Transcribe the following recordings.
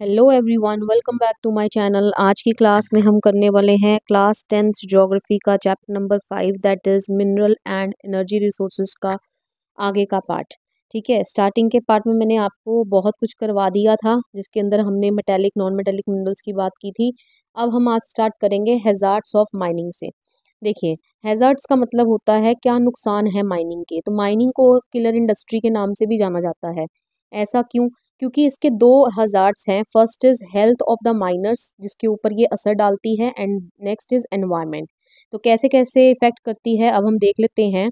Hello everyone, welcome back to my channel. आज की class में हम करने वाले हैं क्लास 10th ज्योग्राफी का chapter number 5 that is mineral and energy resources का आगे का पार्ट। ठीक है, स्टार्टिंग के पार्ट में मैंने आपको बहुत कुछ करवा दिया था जिसके अंदर हमने मेटेलिक नॉन मेटेलिक मिनरल्स की बात की थी। अब हम आज स्टार्ट करेंगे हैज़ार्ड्स ऑफ माइनिंग से। देखिए, हैज़ार्ड्स का मतलब होता है क्या नुकसान है माइनिंग के। तो माइनिंग को किलर इंडस्ट्री के नाम से भी जाना जाता है। ऐसा क्यों? क्योंकि इसके दो हज़ार्ड्स हैं। First is health of the miners, जिसके ऊपर ये असर डालती है, एंड नेक्स्ट इज़ एनवायरनमेंट। तो कैसे कैसे इफेक्ट करती है अब हम देख लेते हैं।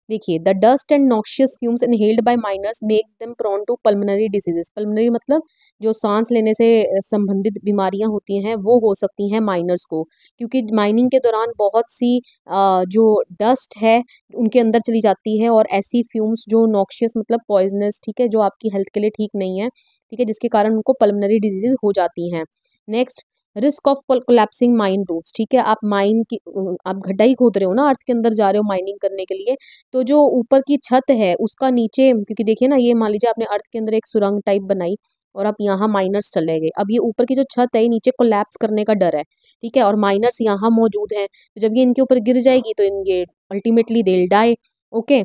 देखिए, the dust and noxious fumes inhaled by miners make them prone to pulmonary diseases. Pulmonary मतलब जो सांस लेने से संबंधित बीमारियां होती हैं वो हो सकती हैं माइनर्स को, क्योंकि माइनिंग के दौरान बहुत सी जो डस्ट है उनके अंदर चली जाती है, और ऐसी फ्यूम्स जो नॉक्शियस मतलब पॉइजनस, ठीक है, जो आपकी हेल्थ के लिए ठीक नहीं है, ठीक है, जिसके कारण उनको पल्मोनरी डिजीज हो जाती हैं। Next, risk of collapsing mine roots. ठीक है, आप माइन की आप गड्ढा ही खोद रहे हो ना, अर्थ के अंदर जा रहे हो माइनिंग करने के लिए, तो जो ऊपर की छत है उसका नीचे, क्योंकि देखिए ना, ये मान लीजिए आपने अर्थ के अंदर एक सुरंग टाइप बनाई और आप यहाँ माइनर्स चले गए। अब ये ऊपर की जो छत है ये नीचे कोलैप्स करने का डर है, ठीक है, और माइनर्स यहाँ मौजूद हैं, तो जब ये इनके ऊपर गिर जाएगी तो ये ultimately they die. Okay,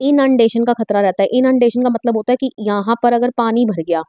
inundation का खतरा रहता है। इनंडेशन का मतलब होता है कि यहाँ पर अगर पानी भर गया,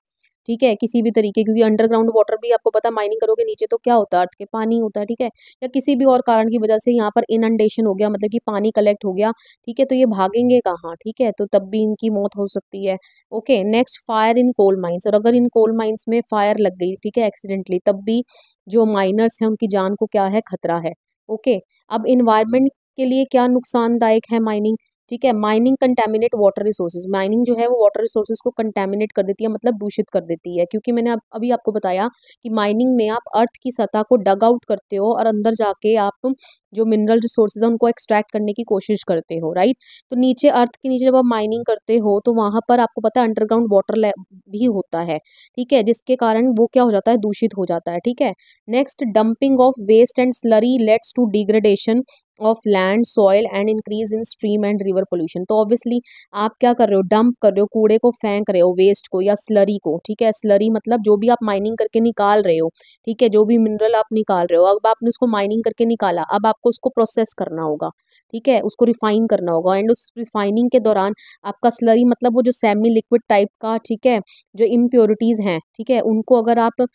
ठीक है, किसी भी तरीके, क्योंकि अंडरग्राउंड वाटर भी आपको पता, माइनिंग करोगे नीचे तो क्या होता है, अर्थ के पानी होता है, ठीक है, या किसी भी और कारण की वजह से यहाँ पर इनंडेशन हो गया, मतलब कि पानी कलेक्ट हो गया, ठीक है, तो ये भागेंगे कहाँ, ठीक है, तो तब भी इनकी मौत हो सकती है। Okay, next, fire in coal mines. और अगर इन कोल माइंस में फायर लग गई, ठीक है, एक्सीडेंटली, तब भी जो माइनर्स हैं उनकी जान को क्या है, खतरा है। ओके, अब इन्वायरमेंट के लिए क्या नुकसानदायक है माइनिंग। ठीक है, mining contaminate water resources. Mining जो है वो वाटर रिसोर्सेज को कंटेमिनेट कर देती है, मतलब दूषित कर देती है, क्योंकि मैंने अभी आपको बताया कि माइनिंग में आप अर्थ की सतह को डग आउट करते हो और अंदर जाके आप जो मिनरल रिसोर्सेज हैं उनको एक्सट्रैक्ट करने की कोशिश करते हो, राइट। तो नीचे, अर्थ के नीचे जब आप माइनिंग करते हो तो वहां पर आपको पता है अंडरग्राउंड वाटर भी होता है, ठीक है, जिसके कारण वो क्या हो जाता है, दूषित हो जाता है। ठीक है, next, dumping of waste and slurry leads to degradation of land soil and increase in stream and river pollution. तो ऑब्वियसली आप क्या कर रहे हो, डंप कर रहे हो, कूड़े को फेंक रहे हो, वेस्ट को या स्लरी को, ठीक है, स्लरी मतलब जो भी आप माइनिंग करके निकाल रहे हो, ठीक है, जो भी मिनरल आप निकाल रहे हो, अब आपने उसको माइनिंग करके निकाला, अब आपको उसको प्रोसेस करना होगा, ठीक है, उसको रिफाइन करना होगा, एंड उस रिफाइनिंग के दौरान आपका स्लरी मतलब वो जो सेमी लिक्विड टाइप का, ठीक है, जो इम्प्योरिटीज हैं, ठीक है, उनको अगर आप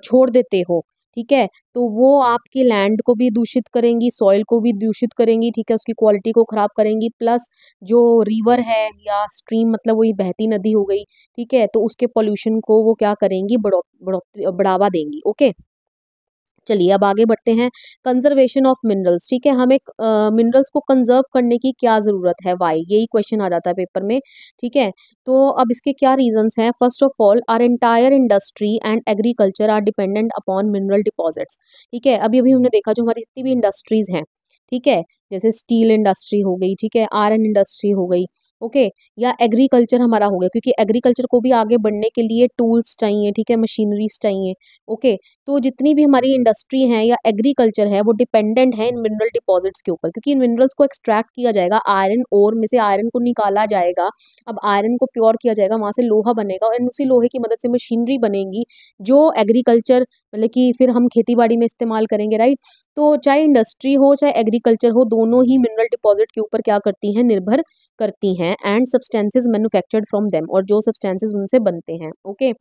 छोड़ देते हो, ठीक है, तो वो आपकी लैंड को भी दूषित करेंगी, सॉइल को भी दूषित करेंगी, ठीक है, उसकी क्वालिटी को खराब करेंगी, प्लस जो रिवर है या स्ट्रीम मतलब वही बहती नदी हो गई, ठीक है, तो उसके पोल्यूशन को वो क्या करेंगी, बढ़ावा देंगी। ओके, चलिए अब आगे बढ़ते हैं। Conservation of minerals. ठीक है, हमें मिनरल्स को कंजर्व करने की क्या ज़रूरत है, वाई, यही क्वेश्चन आ जाता है पेपर में। ठीक है, तो अब इसके क्या रीजंस हैं। First of all, our entire industry and agriculture are dependent upon mineral deposits. ठीक है, अभी अभी हमने देखा जो हमारी जितनी भी इंडस्ट्रीज हैं, ठीक है, जैसे स्टील इंडस्ट्री हो गई, ठीक है, आयरन इंडस्ट्री हो गई, ओके, या एग्रीकल्चर हमारा हो गया, क्योंकि एग्रीकल्चर को भी आगे बढ़ने के लिए टूल्स चाहिए, ठीक है, मशीनरीज चाहिए। ओके, तो जितनी भी हमारी इंडस्ट्री है या एग्रीकल्चर है वो डिपेंडेंट है इन मिनरल डिपॉजिट्स के ऊपर, क्योंकि इन मिनरल्स को एक्सट्रैक्ट किया जाएगा, आयरन ओर में से आयरन को निकाला जाएगा, अब आयरन को प्योर किया जाएगा, वहां से लोहा बनेगा, और उसी लोहे की मदद से मशीनरी बनेगी जो एग्रीकल्चर मतलब कि फिर हम खेती बाड़ी में इस्तेमाल करेंगे, राइट। तो चाहे इंडस्ट्री हो चाहे एग्रीकल्चर हो, दोनों ही मिनरल डिपॉजिट के ऊपर क्या करती हैं, निर्भर करती हैं, and substances manufactured from them, और जो सब्सटेंसेज उनसे बनते हैं। Okay,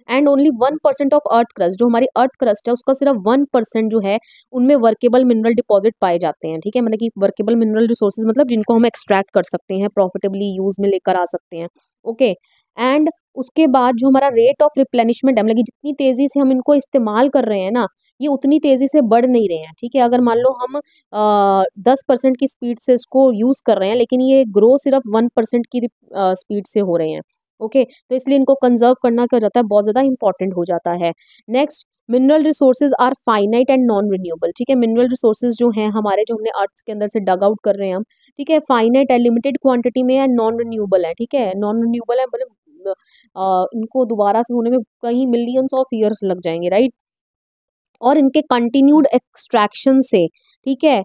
and only 1% of earth crust, जो हमारी अर्थ क्रस्ट है उसका सिर्फ 1% जो है उनमें वर्केबल मिनरल डिपॉजिट पाए जाते हैं। ठीक है, मतलब कि वर्केबल मिनरल रिसोर्सेज मतलब जिनको हम एक्सट्रैक्ट कर सकते हैं, प्रॉफिटेबली यूज में लेकर आ सकते हैं। ओके, एंड उसके बाद जो हमारा रेट ऑफ रिप्लेनिशमेंट है, मतलब कि जितनी तेजी से हम इनको इस्तेमाल कर रहे हैं ना, ये उतनी तेजी से बढ़ नहीं रहे हैं। ठीक है, अगर मान लो हम 10% की स्पीड से इसको यूज कर रहे हैं, लेकिन ये ग्रो सिर्फ 1% की स्पीड से हो रहे हैं। ओके, तो इसलिए इनको कंजर्व करना क्या हो जाता है, बहुत ज़्यादा इंपॉर्टेंट हो जाता है। Next, mineral resources are finite and non renewable. ठीक है, मिनरल रिसोर्सेज जो हैं हमारे, जो हमने अर्थ के अंदर से डग आउट कर रहे हैं हम, ठीक है, फाइनाइट है, लिमिटेड क्वांटिटी में है, नॉन रिन्यूएबल है। ठीक है, नॉन रिन्यूएबल है मतलब इनको दोबारा से होने में कई मिलियंस ऑफ ईयर्स लग जाएंगे, राइट। और इनके कंटिन्यूड एक्सट्रैक्शन से ठीक है।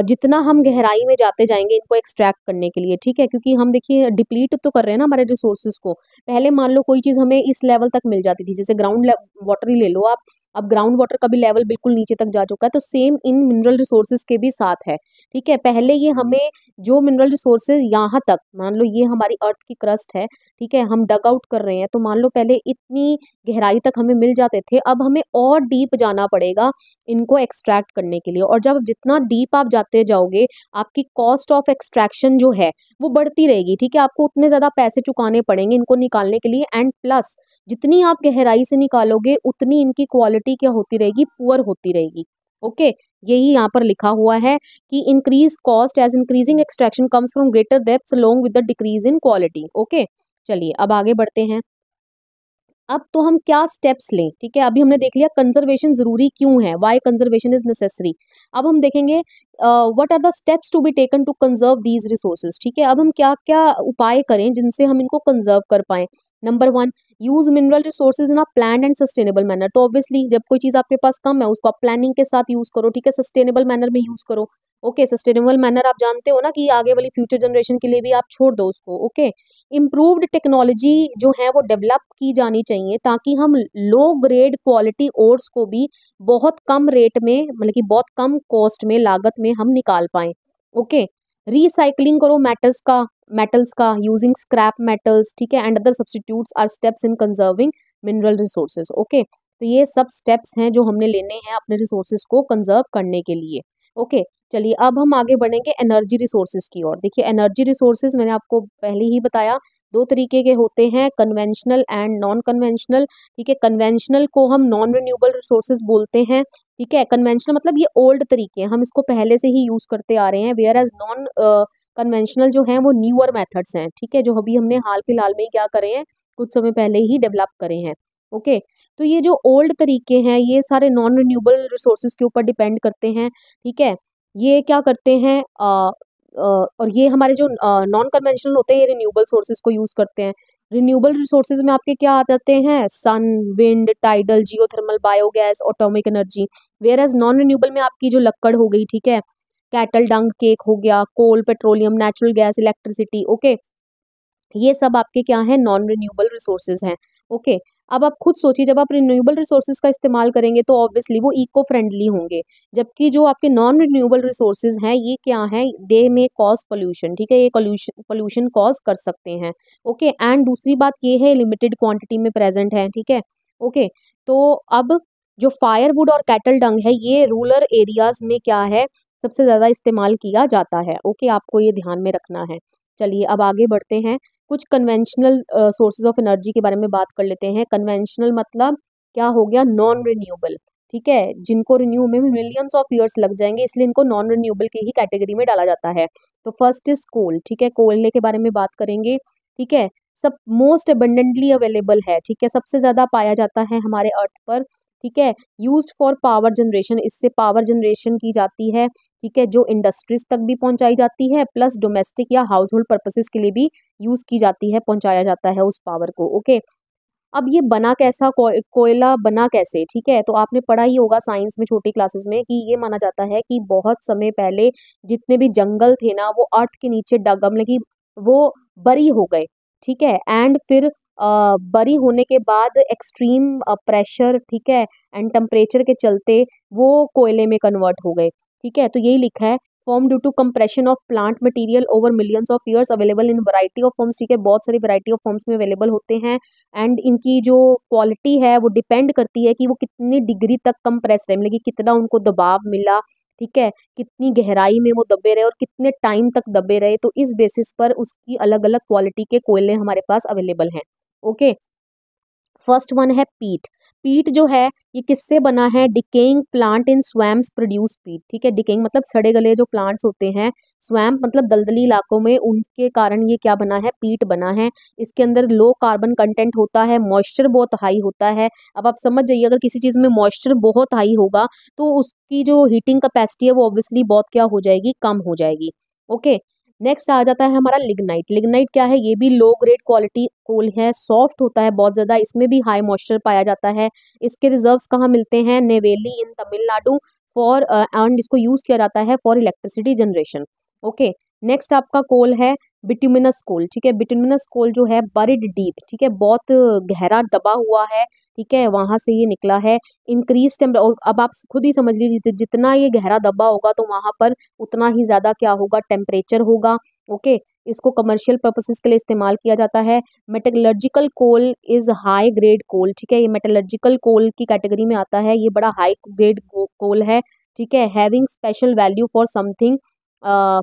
जितना हम गहराई में जाते जाएंगे इनको एक्सट्रैक्ट करने के लिए, ठीक है, क्योंकि हम देखिए डिप्लीट तो कर रहे हैं ना हमारे रिसोर्सेज को। पहले मान लो कोई चीज़ हमें इस लेवल तक मिल जाती थी, जैसे ग्राउंड वाटर ही ले लो आप। अब ग्राउंड वाटर का भी लेवल बिल्कुल नीचे तक जा चुका है, तो सेम इन मिनरल रिसोर्सेज के भी साथ है। ठीक है, पहले ये हमें जो मिनरल रिसोर्सेज यहाँ तक, मान लो ये हमारी अर्थ की क्रस्ट है, ठीक है, हम डग आउट कर रहे हैं, तो मान लो पहले इतनी गहराई तक हमें मिल जाते थे, अब हमें और डीप जाना पड़ेगा इनको एक्सट्रैक्ट करने के लिए। और जब जितना डीप आप जाते जाओगे, आपकी कॉस्ट ऑफ एक्सट्रैक्शन जो है वो बढ़ती रहेगी। ठीक है, आपको उतने ज़्यादा पैसे चुकाने पड़ेंगे इनको निकालने के लिए, एंड प्लस जितनी आप गहराई से निकालोगे उतनी इनकी क्वालिटी क्या होती रहेगी, पुअर होती रहेगी। ओके, यही यहाँ पर लिखा हुआ है कि increase cost as increasing extraction comes from greater depths along with the decrease in quality. Okay, चलिए अब आगे बढ़ते हैं। अब तो हम क्या स्टेप्स लें, ठीक है, अभी हमने देख लिया कंजर्वेशन जरूरी क्यों है, वाई कंजर्वेशन इज नेसेसरी। अब हम देखेंगे what are the steps to be taken to conserve these resources. ठीक है, अब हम क्या क्या उपाय करें जिनसे हम इनको कंजर्व कर पाएं। Number 1, use mineral resources in a planned and sustainable manner. तो ऑब्वियसली जब कोई चीज़ आपके पास कम है उसको आप प्लानिंग के साथ यूज करो, ठीक है, सस्टेनेबल मैनर में यूज करो। ओके, सस्टेनेबल मैनर आप जानते हो ना कि आगे वाली फ्यूचर जनरेशन के लिए भी आप छोड़ दो उसको। ओके, इम्प्रूव्ड टेक्नोलॉजी जो है वो डेवलप की जानी चाहिए ताकि हम लो ग्रेड क्वालिटी ओर्स को भी बहुत कम रेट में, मतलब कि बहुत कम कॉस्ट में, लागत में हम निकाल पाएं। ओके, रिसाइकलिंग करो मेटल्स का यूजिंग स्क्रैप मेटल्स, ठीक है, and other substitutes are steps in conserving mineral resources. Okay, तो ये सब स्टेप्स हैं जो हमने लेने हैं अपने रिसोर्सेज को कंजर्व करने के लिए। ओके, चलिए अब हम आगे बढ़ेंगे एनर्जी रिसोर्सेज की ओर। देखिए एनर्जी रिसोर्सेज मैंने आपको पहले ही बताया, दो तरीके के होते हैं, कन्वेंशनल एंड नॉन कन्वेंशनल। ठीक है, कन्वेंशनल को हम नॉन रिन्यूएबल रिसोर्सेज बोलते हैं। ठीक है, कन्वेंशनल मतलब ये ओल्ड तरीके हैं, हम इसको पहले से ही यूज करते आ रहे हैं, वेयर एज नॉन कन्वेंशनल जो है वो न्यूअर मेथड्स हैं। ठीक है, जो अभी हमने हाल फिलहाल में ही क्या करे हैं, कुछ समय पहले ही डेवलप करे हैं। ओके, तो ये जो ओल्ड तरीके हैं ये सारे नॉन रिन्यूएबल रिसोर्सेज के ऊपर डिपेंड करते हैं। ठीक है, ये क्या करते हैं और ये हमारे जो नॉन कन्वेंशनल होते हैं ये रिन्यूएबल सोर्सेज को यूज करते हैं। रिन्यूएबल रिसोर्सेज में आपके क्या आ जाते हैं, sun, wind, tidal, geothermal, biogas, atomic energy. Whereas non renewable में आपकी जो लक्कड़ हो गई, ठीक है, कैटल डंग केक हो गया, coal, petroleum, natural gas, electricity. Okay, ये सब आपके क्या है, नॉन रिन्यूएबल रिसोर्सेज हैं। ओके, अब आप खुद सोचिए जब आप रिन्यूएबल रिसोर्सेज का इस्तेमाल करेंगे तो ऑब्वियसली वो इको फ्रेंडली होंगे, जबकि जो आपके नॉन रिन्यूएबल रिसोर्सेज हैं ये क्या हैं, दे में कॉज पोल्यूशन। ठीक है, ये पोल्यूशन कॉज कर सकते हैं। ओके, एंड दूसरी बात ये है लिमिटेड क्वांटिटी में प्रेजेंट है। ठीक है, ओके, तो अब जो फायरवुड और कैटल डंग है ये रूरल एरियाज में क्या है, सबसे ज़्यादा इस्तेमाल किया जाता है। ओके, आपको ये ध्यान में रखना है। चलिए अब आगे बढ़ते हैं, कुछ कन्वेंशनल सोर्सेज ऑफ एनर्जी के बारे में बात कर लेते हैं। कन्वेंशनल मतलब क्या हो गया, नॉन रिन्यूएबल। ठीक है, जिनको रिन्यू में मिलियंस ऑफ ईयर्स लग जाएंगे, इसलिए इनको नॉन रिन्यूएबल की ही कैटेगरी में डाला जाता है। तो फर्स्ट इज कोल। ठीक है, कोयले के बारे में बात करेंगे। ठीक है, सब मोस्ट अबंडेंटली अवेलेबल है। ठीक है, सबसे ज़्यादा पाया जाता है हमारे अर्थ पर। ठीक है, यूज्ड फॉर पावर जनरेशन, इससे पावर जनरेशन की जाती है। ठीक है, जो इंडस्ट्रीज तक भी पहुंचाई जाती है, प्लस डोमेस्टिक या हाउस होल्ड पर्पसेस के लिए भी यूज की जाती है, पहुंचाया जाता है उस पावर को। ओके, अब ये बना कैसा, कोयला बना कैसे। ठीक है, तो आपने पढ़ा ही होगा साइंस में छोटी क्लासेस में कि ये माना जाता है कि बहुत समय पहले जितने भी जंगल थे ना वो अर्थ के नीचे मतलब कि वो बरी हो गए। ठीक है, एंड फिर बरी होने के बाद एक्सट्रीम प्रेशर, ठीक है, एंड टेम्परेचर के चलते वो कोयले में कन्वर्ट हो गए। ठीक है, तो यही लिखा है, form due to compression of plant material over millions of years, available in variety of forms. ठीक है, बहुत सारी वैरायटी ऑफ फॉर्म्स में अवेलेबल होते हैं, एंड इनकी जो क्वालिटी है वो डिपेंड करती है कि वो कितनी डिग्री तक कंप्रेस रहे, मतलब कि कितना उनको दबाव मिला। ठीक है, कितनी गहराई में वो दबे रहे और कितने टाइम तक दबे रहे, तो इस बेसिस पर उसकी अलग अलग क्वालिटी के कोयले हमारे पास अवेलेबल हैं। ओके, फर्स्ट वन है पीट। पीट जो है ये किससे बना है, decaying plant in swamps produce पीट। ठीक है, डिकेइंग मतलब सड़े गले जो प्लांट्स होते हैं, स्वैम्प मतलब दलदली इलाकों में, उनके कारण ये क्या बना है, पीट बना है। इसके अंदर लो कार्बन कंटेंट होता है, मॉइस्चर बहुत हाई होता है। अब आप समझ जाइए अगर किसी चीज़ में मॉइस्चर बहुत हाई होगा तो उसकी जो हीटिंग कैपेसिटी है वो ऑब्वियसली बहुत क्या हो जाएगी, कम हो जाएगी। ओके, नेक्स्ट आ जाता है हमारा लिग्नाइट। लिग्नाइट क्या है, ये भी लो ग्रेड क्वालिटी कोल है, सॉफ्ट होता है बहुत ज़्यादा, इसमें भी हाई मॉइस्चर पाया जाता है। इसके रिजर्व्स कहाँ मिलते हैं, नेवेली इन तमिलनाडु, फॉर एंड इसको यूज़ किया जाता है for electricity generation. Okay, next आपका कोल है बिटुमिनस कोल। ठीक है, बिटुमिनस कोल जो है बरिड डीप, ठीक है, बहुत गहरा दबा हुआ है, ठीक है, वहां से ये निकला है। इंक्रीज टेम्परेचर, अब आप खुद ही समझ लीजिए जितना ये गहरा दबा होगा तो वहां पर उतना ही ज्यादा क्या होगा, टेम्परेचर होगा। ओके, इसको कमर्शियल पर्पसेस के लिए इस्तेमाल किया जाता है। Metallurgical coal is high grade coal. ठीक है, ये मेटलर्जिकल कोल की कैटेगरी में आता है, ये बड़ा हाई ग्रेड कोल है। ठीक है, having special value for something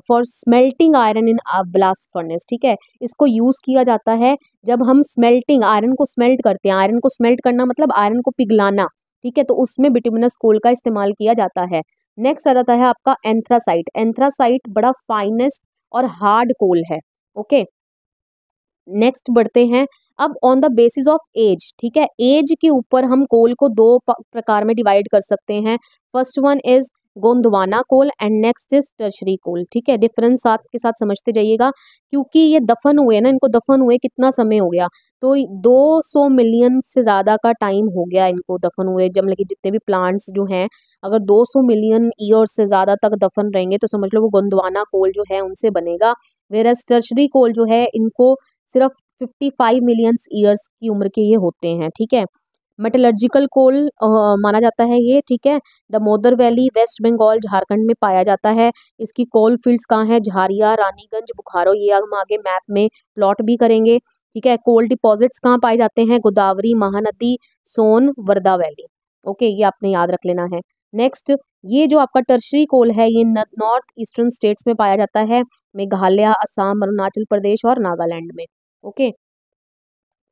for smelting iron in blast furnace. ठीक है, इसको यूज किया जाता है जब हम स्मेल्टिंग आयरन को स्मेल्ट करते हैं। आयरन को स्मेल्ट करना मतलब आयरन को पिघलाना। ठीक है, तो उसमें बिटुमिनस कोल का इस्तेमाल किया जाता है। नेक्स्ट आ जाता है आपका एंथ्रासाइट। एंथ्रासाइट बड़ा फाइनेस्ट और हार्ड कोल है। ओके, नेक्स्ट बढ़ते हैं अब on the basis of age. ठीक है, एज के ऊपर हम कोल को दो प्रकार में डिवाइड कर सकते हैं। First one is Gondwana coal and next is tertiary coal. ठीक है, डिफरेंस साथ के साथ समझते जाइएगा, क्योंकि ये दफन हुए ना, इनको दफन हुए कितना समय हो गया, तो 200 मिलियन से ज़्यादा का टाइम हो गया इनको दफन हुए। जब मतलब कि जितने भी प्लांट्स जो हैं, अगर 200 मिलियन ईयर से ज़्यादा तक दफन रहेंगे तो समझ लो वो गोंदवाना कोल जो है उनसे बनेगा। वेरस टर्शरी कोल जो है इनको सिर्फ 55 मिलियन ईयर्स की उम्र के ये होते हैं। ठीक है, मेटलर्जिकल कोल माना जाता है ये। ठीक है, दामोदर वैली, वेस्ट बंगाल, झारखंड में पाया जाता है। इसकी कोल फील्ड्स कहाँ है, झारिया, रानीगंज, बुखारो, ये हम आगे मैप में प्लॉट भी करेंगे। ठीक है, कोल डिपॉजिट्स कहाँ पाए जाते हैं, गोदावरी, महानदी, सोन, वर्धा वैली। ओके, ये आपने याद रख लेना है। नेक्स्ट, ये जो आपका टर्शरी कोल है ये नॉर्थ ईस्टर्न स्टेट्स में पाया जाता है, मेघालय, असम, अरुणाचल प्रदेश और नागालैंड में। ओके,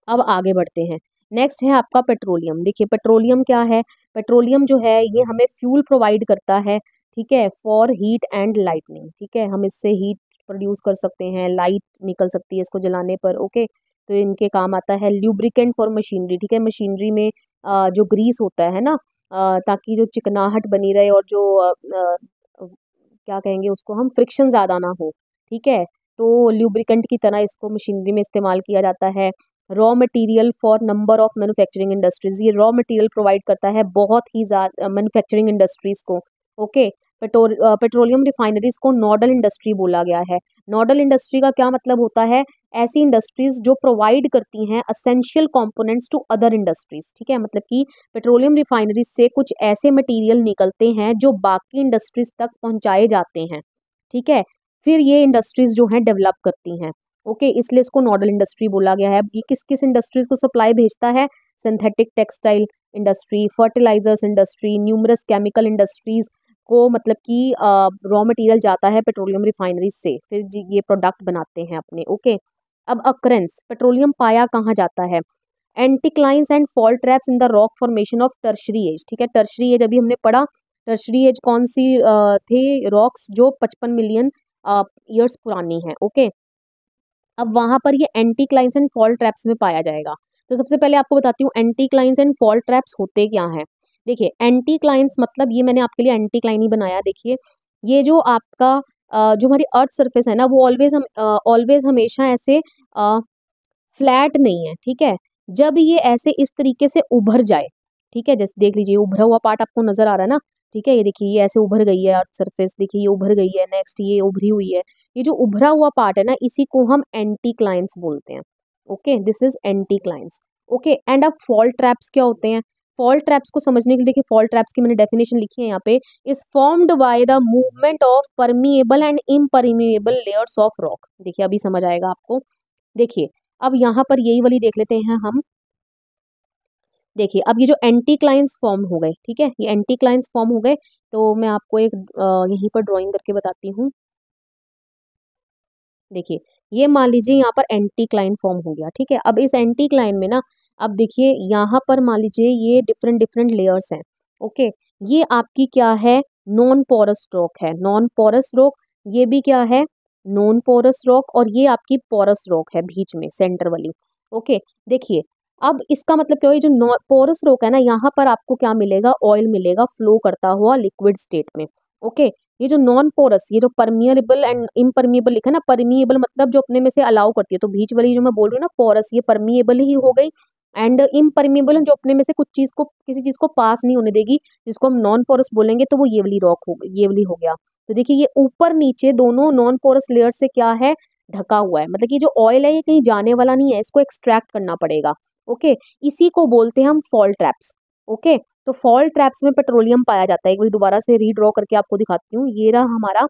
अब आगे बढ़ते हैं। नेक्स्ट है आपका पेट्रोलियम। देखिए पेट्रोलियम क्या है, पेट्रोलियम जो है ये हमें फ्यूल प्रोवाइड करता है। ठीक है, फॉर हीट एंड लाइटनिंग। ठीक है, हम इससे हीट प्रोड्यूस कर सकते हैं, लाइट निकल सकती है इसको जलाने पर। ओके, तो इनके काम आता है। Lubricant for machinery. ठीक है, मशीनरी में जो ग्रीस होता है ना, ताकि जो चिकनाहट बनी रहे और जो क्या कहेंगे उसको हम, फ्रिक्शन ज़्यादा ना हो। ठीक है, तो ल्यूब्रिकेंट की तरह इसको मशीनरी में इस्तेमाल किया जाता है। Raw material for number of manufacturing industries, ये रॉ मटेरियल प्रोवाइड करता है बहुत ही ज़्यादा मैन्युफैक्चरिंग इंडस्ट्रीज को। ओके, पेट्रोलियम रिफाइनरीज को नोडल इंडस्ट्री बोला गया है। नोडल इंडस्ट्री का क्या मतलब होता है, ऐसी इंडस्ट्रीज जो प्रोवाइड करती हैं essential components to other industries. ठीक है, मतलब कि पेट्रोलियम रिफाइनरीज से कुछ ऐसे मटेरियल निकलते हैं जो बाकी इंडस्ट्रीज तक पहुंचाए जाते हैं। ठीक है, फिर ये इंडस्ट्रीज जो हैं डेवलप करती हैं। ओके, इसलिए इसको नोडल इंडस्ट्री बोला गया है। अब ये किस किस इंडस्ट्रीज को सप्लाई भेजता है, synthetic textile industry, fertilisers industry, numerous chemical industries को, मतलब कि रॉ मटेरियल जाता है पेट्रोलियम रिफाइनरीज से, फिर ये प्रोडक्ट बनाते हैं अपने। ओके, अब अक्रेंस, पेट्रोलियम पाया कहाँ जाता है, anticlines and fault traps in the rock formation of tertiary age. ठीक है, टर्शरी एज अभी हमने पढ़ा, टर्शरी एज कौन सी थे, रॉक्स जो 55 मिलियन ईयर्स पुरानी है। ओके, अब वहां पर ये एंटीक्लाइंस एंड फॉल्ट ट्रैप्स में पाया जाएगा। तो सबसे पहले आपको बताती हूँ एंटीक्लाइंस एंड फॉल्ट ट्रैप्स होते क्या हैं। देखिए एंटीक्लाइंस मतलब, ये मैंने आपके लिए एंटीक्लाइन ही बनाया। देखिए ये जो आपका जो हमारी अर्थ सरफेस है ना, वो ऑलवेज हमेशा ऐसे फ्लैट नहीं है। ठीक है, जब ये ऐसे इस तरीके से उभर जाए, ठीक है, जैसे देख लीजिए उभरा हुआ पार्ट आपको नजर आ रहा है ना। ठीक है, ये देखिए ये ऐसे उभर गई है अर्थ सरफेस, देखिए ये उभर गई है, नेक्स्ट ये उभरी हुई है। ये जो उभरा हुआ पार्ट है ना, इसी को हम एंटीक्लाइंस बोलते हैं। Okay, this is anticlines. Okay, and अब फॉल्ट ट्रैप्स क्या होते हैं, फॉल्ट ट्रैप्स को समझने के लिए देखिए फॉल्ट ट्रैप्स की मैंने डेफिनेशन लिखी है यहाँ पे, is formed by the movement of permeable and impermeable layers of rock. देखिए अभी समझ आएगा आपको। देखिए अब यहाँ पर यही वाली देख लेते हैं हम। देखिए अब ये जो एंटीक्लाइंस फॉर्म हो गए, ठीक है, ये एंटीक्लाइंस फॉर्म हो गए, तो मैं आपको एक यहीं पर ड्राइंग करके बताती हूँ। देखिए ये मान लीजिए यहाँ पर एंटीक्लाइन फॉर्म हो गया। ठीक है, अब इस एंटीक्लाइन में ना, अब देखिए यहाँ पर मान लीजिए ये डिफरेंट डिफरेंट लेयर्स हैं। ओके, ये आपकी क्या है, नॉन पोरस रॉक है, नॉन पोरस रॉक। ये भी क्या है, नॉन पोरस रॉक, और ये आपकी पोरस रॉक है बीच में सेंटर वाली। ओके, देखिए अब इसका मतलब क्या हुआ, ये जो पोरस रॉक है ना, यहाँ पर आपको क्या मिलेगा, ऑयल मिलेगा फ्लो करता हुआ लिक्विड स्टेट में। ओके, ये जो नॉन पोरस, ये जो परमिएबल एंड इम्परमिएबल लिखा है ना, परमिएबल मतलब जो अपने में से अलाउ करती है, तो बीच वाली जो मैं बोल रही हूँ ना पोरस, ये परमिएबल ही हो गई, एंड इम्परमेबल जो अपने में से कुछ चीज़ को, किसी चीज़ को पास नहीं होने देगी, जिसको हम नॉन पोरस बोलेंगे, तो वो ये वाली रॉक हो, ये वाली हो गया। तो देखिए ये ऊपर नीचे दोनों नॉन पोरस लेयर से क्या है, ढका हुआ है, मतलब कि जो ऑयल है ये कहीं जाने वाला नहीं है, इसको एक्सट्रैक्ट करना पड़ेगा। ओके, इसी को बोलते हैं हम फॉल ट्रैप्स। ओके, तो फॉल ट्रैप्स में पेट्रोलियम पाया जाता है। एक बार दोबारा से रीड्रॉ करके आपको दिखाती हूँ। ये रहा हमारा,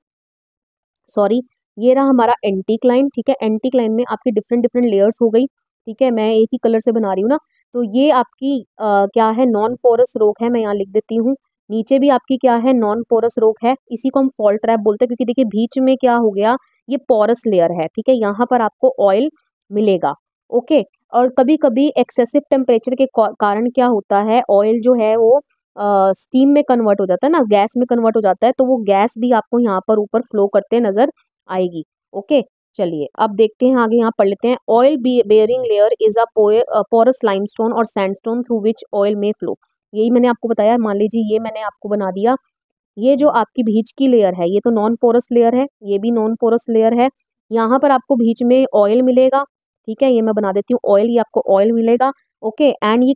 सॉरी, ये रहा हमारा एंटीक्लाइन। ठीक है, एंटीक्लाइन में आपकी डिफरेंट डिफरेंट लेयर्स हो गई। ठीक है, मैं एक ही कलर से बना रही हूँ ना। तो ये आपकी क्या है, नॉन पोरस रॉक है, मैं यहाँ लिख देती हूँ। नीचे भी आपकी क्या है, नॉन पोरस रॉक है। इसी को हम फॉल ट्रैप बोलते हैं, क्योंकि देखिए बीच में क्या हो गया, ये पोरस लेयर है। ठीक है, यहाँ पर आपको ऑयल मिलेगा। ओके, और कभी कभी एक्सेसिव टेम्परेचर के कारण क्या होता है, ऑयल जो है वो स्टीम में कन्वर्ट हो जाता है ना, गैस में कन्वर्ट हो जाता है, तो वो गैस भी आपको यहाँ पर ऊपर फ्लो करते नजर आएगी। ओके, चलिए अब देखते हैं आगे, यहाँ पढ़ लेते हैं। Oil bearing layer is a porous limestone और सैंडस्टोन थ्रू विच ऑयल में फ्लो। यही मैंने आपको बताया। मान लीजिए ये मैंने आपको बना दिया, ये जो आपकी बीच की लेयर है, ये तो नॉन पोरस लेयर है, ये भी नॉन पोरस लेयर है। यहाँ पर आपको बीच में ऑयल मिलेगा। ठीक है, ये मैं बना देती हूँ ऑयल, ये आपको ऑयल मिलेगा। ओके, एंड ये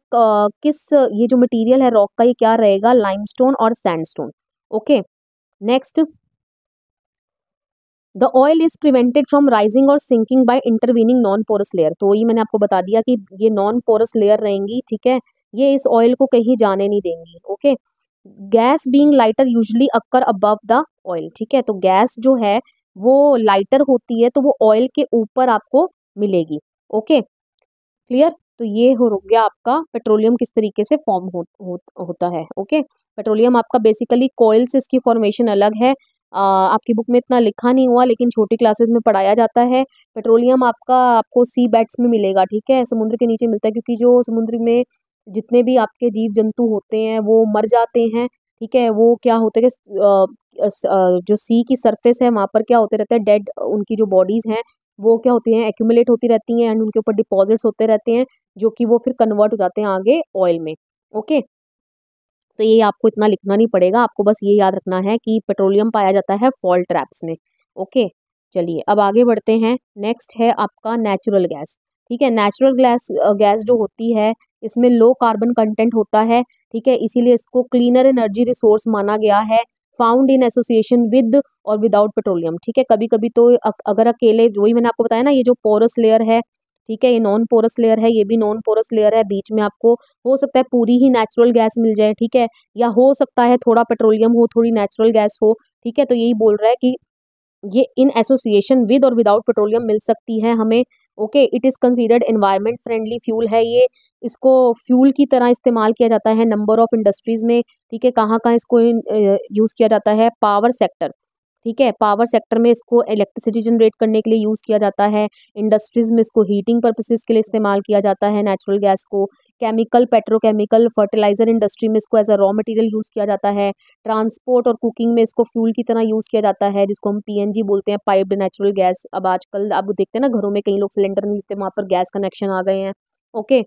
ये जो मटेरियल है रॉक का, ये क्या रहेगा, लाइमस्टोन और sandstone. Okay, next, the oil is prevented from rising और sinking by intervening non porous layer. तो ये मैंने आपको बता दिया कि ये नॉन पोरस लेयर रहेंगी। ठीक है, ये इस ऑयल को कहीं जाने नहीं देंगी। Okay, gas being lighter usually occur above the oil. ठीक है, तो गैस जो है वो लाइटर होती है, तो वो ऑयल के ऊपर आपको मिलेगी। Okay, clear. तो ये हो गया आपका पेट्रोलियम किस तरीके से फॉर्म होता है। ओके, पेट्रोलियम आपका बेसिकली कोयल से इसकी फॉर्मेशन अलग है। आपकी बुक में इतना लिखा नहीं हुआ, लेकिन छोटी क्लासेस में पढ़ाया जाता है। पेट्रोलियम आपका आपको सी बेड्स में मिलेगा। ठीक है, समुद्र के नीचे मिलता है, क्योंकि जो समुद्र में जितने भी आपके जीव जंतु होते हैं वो मर जाते हैं। ठीक है, वो क्या होते हैं कि जो सी की सरफेस है वहाँ पर क्या होते रहते हैं, डेड, उनकी जो बॉडीज हैं वो क्या होती हैं, एक्यूमुलेट होती रहती हैं, एंड उनके ऊपर डिपॉजिट्स होते रहते हैं, जो कि वो फिर कन्वर्ट हो जाते हैं आगे ऑयल में। ओके, तो ये आपको इतना लिखना नहीं पड़ेगा, आपको बस ये याद रखना है कि पेट्रोलियम पाया जाता है फॉल ट्रैप्स में। ओके, चलिए अब आगे बढ़ते हैं। नेक्स्ट है आपका नेचुरल गैस। ठीक है, नेचुरल गैस जो होती है, इसमें लो कार्बन कंटेंट होता है। ठीक है, इसीलिए इसको क्लीनर एनर्जी रिसोर्स माना गया है, फाउंड इन एसोसिएशन विद और विदाउट पेट्रोलियम। ठीक है, कभी कभी तो अगर अकेले, वही मैंने आपको बताया ना, ये जो पोरस लेयर है, ठीक है, ये नॉन पोरस लेयर है, ये भी नॉन पोरस लेयर है, बीच में आपको हो सकता है पूरी ही नेचुरल गैस मिल जाए। ठीक है, या हो सकता है थोड़ा पेट्रोलियम हो, थोड़ी नेचुरल गैस हो। ठीक है, तो यही बोल रहा है कि ये इन एसोसिएशन विद और विदाउट पेट्रोलियम मिल सकती है हमें। Okay, it is considered environment friendly fuel है ये, इसको फ्यूल की तरह इस्तेमाल किया जाता है नंबर ऑफ इंडस्ट्रीज में। ठीक है, कहाँ कहाँ इसको यूज़ किया जाता है, पावर सेक्टर। ठीक है, पावर सेक्टर में इसको इलेक्ट्रिसिटी जनरेट करने के लिए यूज़ किया जाता है। इंडस्ट्रीज में इसको हीटिंग पर्पसेस के लिए इस्तेमाल किया जाता है नेचुरल गैस को। केमिकल, पेट्रोकेमिकल, फर्टिलाइजर इंडस्ट्री में इसको as a raw material use किया जाता है। ट्रांसपोर्ट और कुकिंग में इसको फ्यूल की तरह यूज़ किया जाता है, जिसको हम पीएनजी बोलते हैं, पाइप्ड नेचुरल गैस। अब आजकल आप देखते हैं ना, घरों में कई लोग सिलेंडर नहीं लेते, वहाँ पर गैस कनेक्शन आ गए हैं। ओके,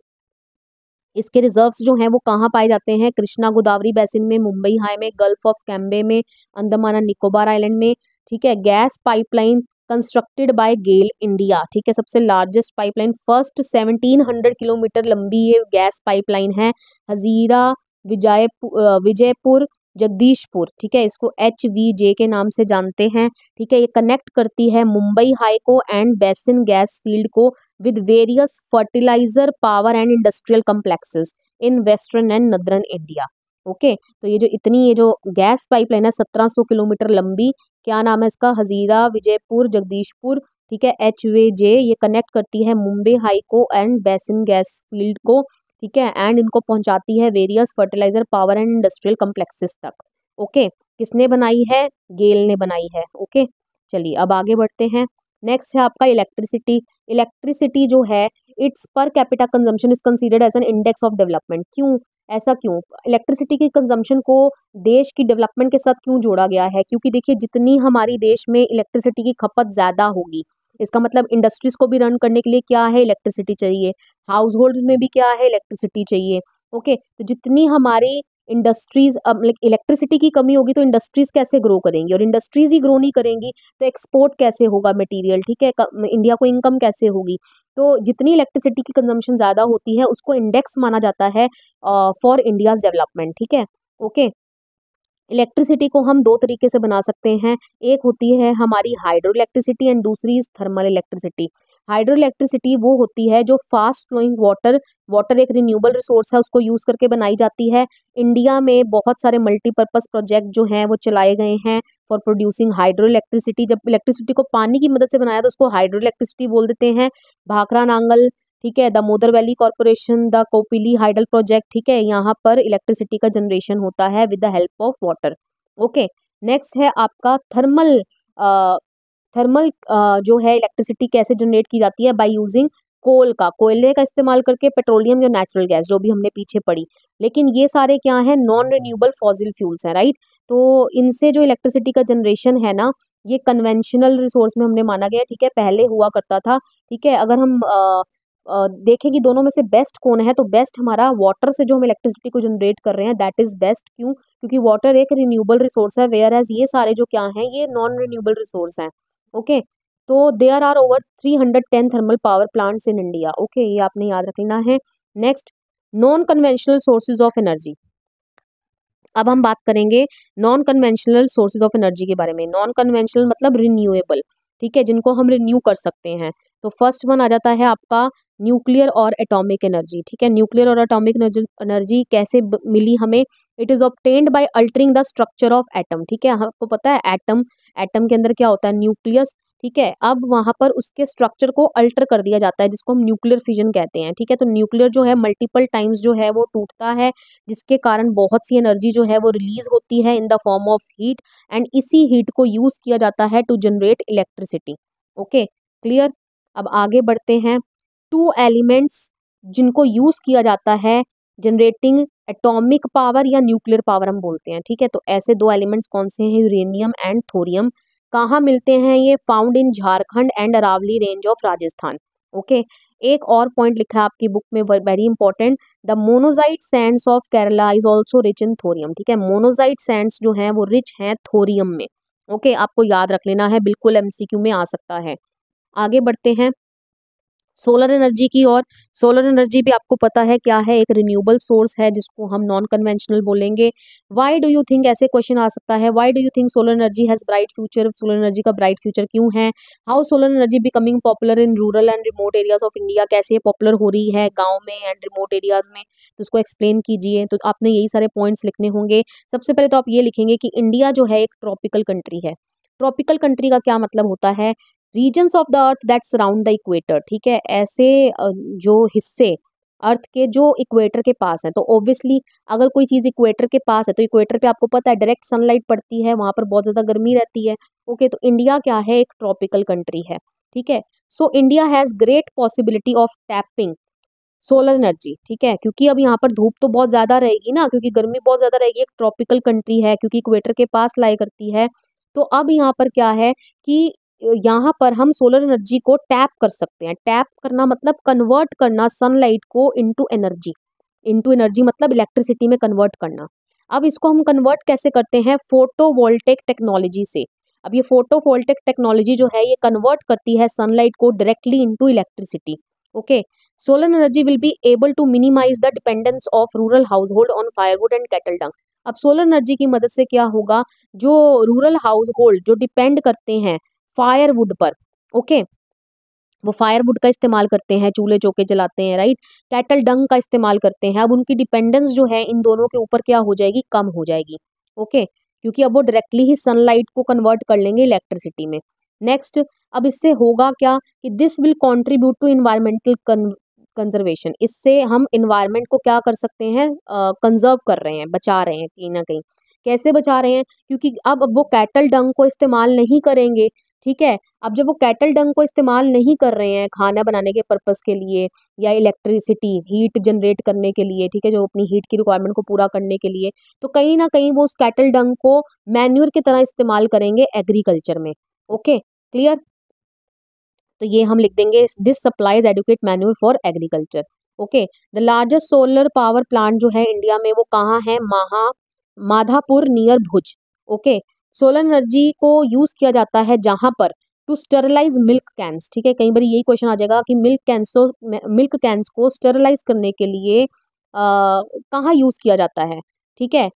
इसके रिजर्व्स जो हैं वो कहाँ पाए जाते हैं, कृष्णा गोदावरी बेसिन में, मुंबई हाई में, गल्फ ऑफ कैम्बे में, अंडमान एंड निकोबार आइलैंड में। ठीक है, gas pipeline constructed by GAIL India. ठीक है, सबसे लार्जेस्ट पाइपलाइन, फर्स्ट 1700 किलोमीटर लंबी ये गैस पाइपलाइन है। हजीरा विजयपुर जगदीशपुर। ठीक है, इसको HVJ के नाम से जानते हैं। ठीक है, ये कनेक्ट करती है मुंबई हाई को एंड बेसिन गैस फील्ड को with various fertiliser, power and industrial complexes in western and northern India. Okay, तो ये जो गैस पाइपलाइन है 1700 किलोमीटर लंबी, क्या नाम है इसका, हजीरा विजयपुर जगदीशपुर। ठीक है, HVJ, ये कनेक्ट करती है मुंबई हाई को एंड बेसिन गैस फील्ड को। ठीक है, एंड इनको पहुंचाती है various fertiliser, power and industrial complexes तक। ओके, किसने बनाई है, गेल ने बनाई है। ओके, चलिए अब आगे बढ़ते हैं। नेक्स्ट है आपका इलेक्ट्रिसिटी। इलेक्ट्रिसिटी जो है, its per capita consumption is considered as an index of development. क्यों, ऐसा क्यों, इलेक्ट्रिसिटी की कंजम्पशन को देश की डेवलपमेंट के साथ क्यों जोड़ा गया है, क्योंकि देखिए जितनी हमारी देश में इलेक्ट्रिसिटी की खपत ज़्यादा होगी, इसका मतलब इंडस्ट्रीज को भी रन करने के लिए क्या है, इलेक्ट्रिसिटी चाहिए। हाउस होल्ड में भी क्या है, इलेक्ट्रिसिटी चाहिए। ओके, तो जितनी हमारी इंडस्ट्रीज, अब इलेक्ट्रिसिटी की कमी होगी तो इंडस्ट्रीज कैसे ग्रो करेंगी, और इंडस्ट्रीज ही ग्रो नहीं करेंगी तो एक्सपोर्ट कैसे होगा मटेरियल, ठीक है, इंडिया को इनकम कैसे होगी। तो जितनी इलेक्ट्रिसिटी की कंजम्पशन ज़्यादा होती है उसको इंडेक्स माना जाता है फॉर इंडियाज डेवलपमेंट, ठीक है। ओके, इलेक्ट्रिसिटी को हम दो तरीके से बना सकते हैं, एक होती है हमारी हाइड्रो इलेक्ट्रिसिटी एंड दूसरी is thermal electricity. Hydro electricity वो होती है जो फास्ट फ्लोइंग वाटर, वाटर एक रिन्यूएबल रिसोर्स है, उसको यूज़ करके बनाई जाती है। इंडिया में बहुत सारे मल्टीपर्पज़ प्रोजेक्ट जो हैं वो चलाए गए हैं फॉर प्रोड्यूसिंग हाइड्रो इलेक्ट्रिसिटी। जब इलेक्ट्रिसिटी को पानी की मदद से बनाया तो उसको हाइड्रो इलेक्ट्रिसिटी बोल देते हैं। भाखड़ा नांगल, ठीक है, Damodar valley corporation, the Kopili hydel project, ठीक है, यहाँ पर इलेक्ट्रिसिटी का जनरेशन होता है with the help of water. Okay, next है आपका थर्मल। थर्मल जो है इलेक्ट्रिसिटी कैसे जनरेट की जाती है, बाय यूजिंग कोल का, कोयले का इस्तेमाल करके, पेट्रोलियम या नेचुरल गैस जो भी हमने पीछे पढ़ी। लेकिन ये सारे क्या है, नॉन रिन्यूएबल फॉसिल फ्यूल्स हैं, राइट। तो इनसे जो इलेक्ट्रिसिटी का जनरेशन है ना, ये कन्वेंशनल रिसोर्स में हमने माना गया, ठीक है, पहले हुआ करता था, ठीक है। अगर हम देखें कि दोनों में से बेस्ट कौन है, तो बेस्ट हमारा वाटर से जो हम इलेक्ट्रिसिटी को जनरेट कर रहे हैं दैट इज बेस्ट। क्यों? क्योंकि वाटर एक रिन्यूएबल रिसोर्स है, वेयर एज ये सारे जो क्या हैं ये नॉन रिन्यूएबल रिसोर्स हैं। ओके, तो there are over 310 thermal power plants in India. Okay, ये आपने याद रख लेना है। Next, non conventional sources of energy. अब हम बात करेंगे non conventional sources of energy के बारे में। नॉन कन्वेंशनल मतलब रिन्यूएबल, ठीक है, जिनको हम रिन्यू कर सकते हैं। तो फर्स्ट वन आ जाता है आपका न्यूक्लियर और एटॉमिक एनर्जी, ठीक है। न्यूक्लियर और एटॉमिक एनर्जी कैसे मिली हमें? It is obtained by altering the structure of atom, ठीक है। आपको पता है एटम, एटम के अंदर क्या होता है, न्यूक्लियस, ठीक है। अब वहां पर उसके स्ट्रक्चर को अल्टर कर दिया जाता है जिसको हम न्यूक्लियर फिजन कहते हैं, ठीक है। तो न्यूक्लियर जो है मल्टीपल टाइम्स जो है वो टूटता है, जिसके कारण बहुत सी एनर्जी जो है वो रिलीज होती है in the form of heat, and इसी हीट को यूज किया जाता है to generate electricity. Okay, clear. अब आगे बढ़ते हैं। टू एलिमेंट्स जिनको यूज किया जाता है जनरेटिंग एटॉमिक पावर या न्यूक्लियर पावर हम बोलते हैं, ठीक है। तो ऐसे दो एलिमेंट्स कौन से हैं? Uranium and thorium. कहाँ मिलते हैं ये? Found in Jharkhand and Aravalli range of Rajasthan. Okay, एक और पॉइंट लिखा है आपकी बुक में very important, the monazite sands of Kerala is also rich in thorium, ठीक है। मोनोजाइट सैंड्स जो हैं वो रिच हैं थोरियम में। ओके, आपको याद रख लेना है, बिल्कुल एमसीक्यू में आ सकता है। आगे बढ़ते हैं सोलर एनर्जी की ओर। सोलर एनर्जी भी आपको पता है क्या है, एक रिन्यूएबल सोर्स है जिसको हम नॉन कन्वेंशनल बोलेंगे। व्हाई डू यू थिंक, ऐसे क्वेश्चन आ सकता है, why do you think solar energy has bright future? Solar energy का ब्राइट फ्यूचर क्यों है? How solar energy becoming popular in rural and remote areas of India, कैसे ये popular हो रही है गाँव में एंड रिमोट एरियाज में, तो उसको एक्सप्लेन कीजिए। तो आपने यही सारे पॉइंट्स लिखने होंगे। सबसे पहले तो आप ये लिखेंगे कि इंडिया जो है एक ट्रॉपिकल कंट्री है। ट्रॉपिकल कंट्री का क्या मतलब होता है? Regions of the earth that surround the equator, ठीक है। ऐसे जो हिस्से अर्थ के जो इक्वेटर के पास है, तो ऑब्वियसली अगर कोई चीज़ इक्वेटर के पास है तो इक्वेटर पे आपको पता है डायरेक्ट सनलाइट पड़ती है, वहां पर बहुत ज़्यादा गर्मी रहती है। ओके, तो इंडिया क्या है, एक ट्रॉपिकल कंट्री है, ठीक है। So India has great possibility of tapping solar energy, ठीक है, क्योंकि अब यहाँ पर धूप तो बहुत ज़्यादा रहेगी ना, क्योंकि गर्मी बहुत ज़्यादा रहेगी, एक ट्रॉपिकल कंट्री है, क्योंकि इक्वेटर के पास लाई करती है। तो अब यहाँ पर क्या है कि यहाँ पर हम सोलर एनर्जी को टैप कर सकते हैं। टैप करना मतलब कन्वर्ट करना सनलाइट को इनटू एनर्जी, इनटू एनर्जी मतलब इलेक्ट्रिसिटी में कन्वर्ट करना। अब इसको हम कन्वर्ट कैसे करते हैं? फोटोवोल्टेक टेक्नोलॉजी से। अब ये फोटोवोल्टेक टेक्नोलॉजी जो है ये कन्वर्ट करती है सनलाइट को directly into electricity. Okay, solar energy will be able to minimise the dependence of rural household on firewood and cattle dung. अब सोलर एनर्जी की मदद से क्या होगा, जो रूरल हाउस होल्ड जो डिपेंड करते हैं फायरवुड पर, ओके, वो फायरवुड का इस्तेमाल करते हैं, चूल्हे चौके जलाते हैं, राइट, कैटल डंग का इस्तेमाल करते हैं। अब उनकी डिपेंडेंस जो है इन दोनों के ऊपर क्या हो जाएगी, कम हो जाएगी। ओके, क्योंकि अब वो डायरेक्टली ही सनलाइट को कन्वर्ट कर लेंगे इलेक्ट्रिसिटी में। नेक्स्ट, अब इससे होगा क्या कि this will contribute to environmental conservation. इससे हम इन्वायरमेंट को क्या कर सकते हैं, कंजर्व कर रहे हैं, बचा रहे हैं कहीं ना कहीं। कैसे बचा रहे हैं? क्योंकि अब वो कैटल डंग को इस्तेमाल नहीं करेंगे, ठीक है। अब जब वो कैटल डंग को इस्तेमाल नहीं कर रहे हैं खाना बनाने के पर्पस के लिए या इलेक्ट्रिसिटी हीट जनरेट करने के लिए, ठीक है, जो अपनी हीट की रिक्वायरमेंट को पूरा करने के लिए, तो कहीं ना कहीं वो उस कैटल डंग को मैन्यूर की तरह इस्तेमाल करेंगे एग्रीकल्चर में। Okay, clear. तो ये हम लिख देंगे, this supplies adequate manure for agriculture. Okay, the largest solar power plant जो है इंडिया में वो कहाँ है, Madhapur near Bhuj. Okay, solar energy को यूज किया जाता है जहां पर टू स्टरलाइज मिल्क कैंस। ठीक है, कई बार यही क्वेश्चन आ जाएगा कि मिल्क कैंस को स्टरलाइज करने के लिए कहाँ यूज किया जाता है। ठीक है,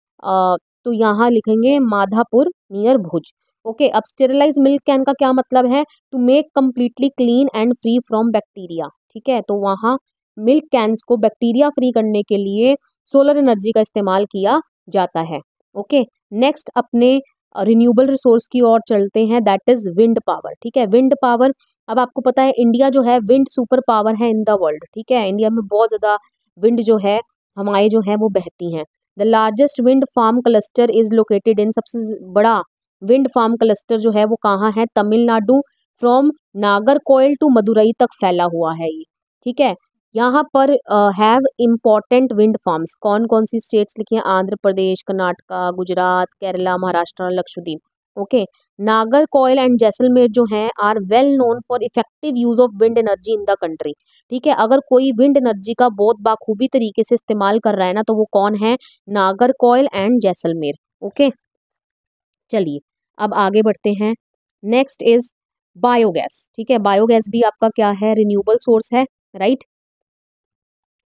तो यहाँ लिखेंगे माधापुर नियर भुज। ओके, अब स्टेरिलाइज मिल्क कैन का क्या मतलब है, to make completely clean and free from bacteria. ठीक है, तो वहाँ मिल्क कैंस को बैक्टीरिया फ्री करने के लिए सोलर एनर्जी का इस्तेमाल किया जाता है। ओके, नेक्स्ट अपने रिन्यूएबल रिसोर्स की ओर चलते हैं, दैट इज विंड पावर। ठीक है, विंड पावर, अब आपको पता है इंडिया जो है विंड सुपर पावर है इन द वर्ल्ड। ठीक है, इंडिया में बहुत ज़्यादा विंड जो है हमारे जो है वो बहती हैं। The largest wind farm cluster is located in, सबसे बड़ा विंड फार्म क्लस्टर जो है वो कहाँ है, तमिलनाडु, फ्रॉम नागरकोइल टू मदुरई तक फैला हुआ है ये। ठीक है, यहाँ पर हैव इम्पोर्टेंट विंड फार्म्स, कौन कौन सी स्टेट्स लिखी हैं, आंध्र प्रदेश, कर्नाटका, गुजरात, केरला, महाराष्ट्र, लक्षद्वीप। ओके, नागरकोइल एंड जैसलमेर जो हैं are well known for effective use of wind energy in the country. ठीक है, अगर कोई विंड एनर्जी का बहुत बाखूबी तरीके से इस्तेमाल कर रहा है ना, तो वो कौन है, नागरकोइल एंड जैसलमेर। ओके, चलिए अब आगे बढ़ते हैं। Next is biogas. ठीक है, बायोगैस भी आपका क्या है, रिन्यूएबल सोर्स है, राइट।